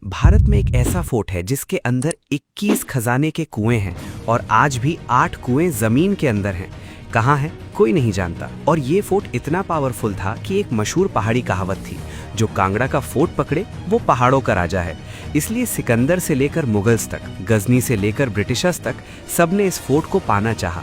भारत में एक ऐसा फोर्ट है जिसके अंदर 21 खजाने के कुएं हैं और आज भी 8 कुएं जमीन के अंदर हैं। कहाँ है कोई नहीं जानता। और ये फोर्ट इतना पावरफुल था कि एक मशहूर पहाड़ी कहावत थी, जो कांगड़ा का फोर्ट पकड़े वो पहाड़ों का राजा है। इसलिए सिकंदर से लेकर मुगल्स तक, गजनी से लेकर ब्रिटिशर्स तक सबने इस फोर्ट को पाना चाहा।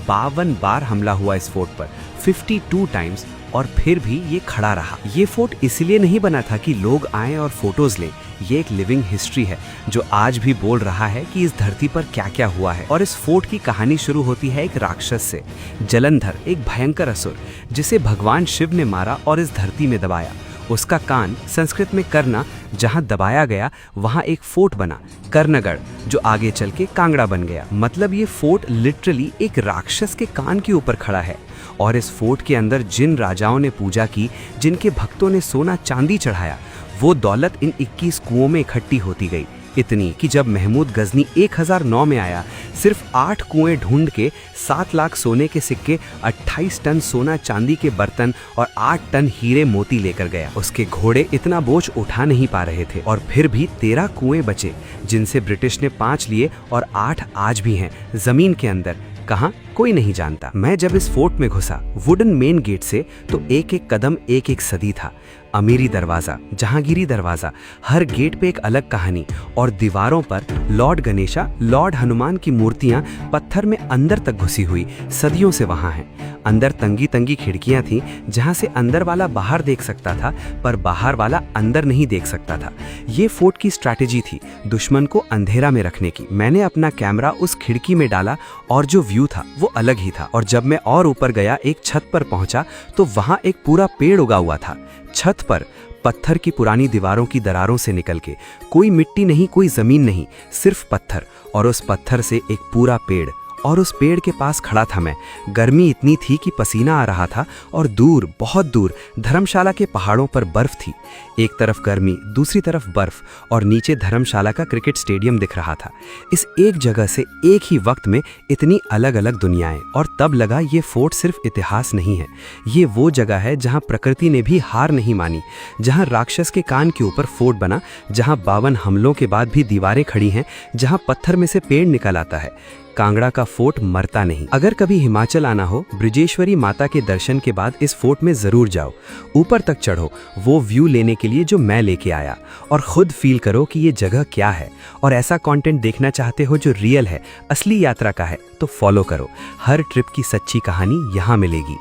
52 बार हमला हुआ इस फोर्ट पर, 52 टाइम्स, और फिर भी ये खड़ा रहा। ये फोर्ट इसलिए नहीं बना था कि लोग आएं और फोटोज लें। ये एक लिविंग हिस्ट्री है जो आज भी बोल रहा है कि इस धरती पर क्या क्या हुआ है। और इस फोर्ट की कहानी शुरू होती है एक राक्षस से, जलंधर, एक भयंकर असुर जिसे भगवान शिव ने मारा और इस धरती में दबाया। उसका कान संस्कृत में करना, जहां दबाया गया वहां एक फोर्ट बना, कर्णगढ़, जो आगे चल के कांगड़ा बन गया। मतलब ये फोर्ट लिटरली एक राक्षस के कान के ऊपर खड़ा है। और इस फोर्ट के अंदर जिन राजाओं ने पूजा की, जिनके भक्तों ने सोना चांदी चढ़ाया, वो दौलत इन 21 कुओं में इकट्ठी होती गई। इतनी कि जब महमूद गजनी 1009 में आया, सिर्फ 8 कुएं ढूंढ के 7 लाख सोने के सिक्के, 28 टन सोना चांदी के बर्तन और 8 टन हीरे मोती लेकर गया। उसके घोड़े इतना बोझ उठा नहीं पा रहे थे। और फिर भी 13 कुएं बचे, जिनसे ब्रिटिश ने 5 लिए और 8 आज भी हैं जमीन के अंदर। कहाँ कोई नहीं जानता। मैं जब इस फोर्ट में घुसा वुडन मेन गेट से, तो एक एक कदम एक एक सदी था। अमीरी दरवाजा, जहांगीरी दरवाजा, हर गेट पे एक अलग कहानी। और दीवारों पर लॉर्ड गणेशा, लॉर्ड हनुमान की मूर्तियां पत्थर में अंदर तक घुसी हुई सदियों से वहां हैं। अंदर तंगी तंगी खिड़कियां थीं, जहां से अंदर वाला बाहर देख सकता था, पर बाहर वाला अंदर नहीं देख सकता था। ये फोर्ट की स्ट्रैटेजी थी, दुश्मन को अंधेरा में रखने की। मैंने अपना कैमरा उस खिड़की में डाला और जो व्यू था वो अलग ही था। और जब मैं और ऊपर गया, एक छत पर पहुंचा, तो वहां एक पूरा पेड़ उगा हुआ था। छत पर पत्थर की पुरानी दीवारों की दरारों से निकल के, कोई मिट्टी नहीं, कोई जमीन नहीं, सिर्फ पत्थर, और उस पत्थर से एक पूरा पेड़। और उस पेड़ के पास खड़ा था मैं। गर्मी इतनी थी कि पसीना आ रहा था। और दूर, बहुत दूर, धर्मशाला के पहाड़ों पर बर्फ थी। एक तरफ गर्मी, दूसरी तरफ बर्फ, और नीचे धर्मशाला का क्रिकेट स्टेडियम दिख रहा था। इस एक जगह से एक ही वक्त में इतनी अलग अलग दुनियाएं। और तब लगा ये फोर्ट सिर्फ इतिहास नहीं है, ये वो जगह है जहां प्रकृति ने भी हार नहीं मानी, जहां राक्षस के कान के ऊपर फोर्ट बना, जहां 52 हमलों के बाद भी दीवारें खड़ी हैं, जहां पत्थर में से पेड़ निकल आता है। कांगड़ा का फोर्ट मरता नहीं। अगर कभी हिमाचल आना हो, ब्रिजेश्वरी माता के दर्शन के बाद इस फोर्ट में जरूर जाओ। ऊपर तक चढ़ो वो व्यू लेने के लिए जो मैं लेके आया, और खुद फील करो कि ये जगह क्या है। और ऐसा कंटेंट देखना चाहते हो जो रियल है, असली यात्रा का है, तो फॉलो करो। हर ट्रिप की सच्ची कहानी यहाँ मिलेगी।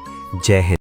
जय हिंद।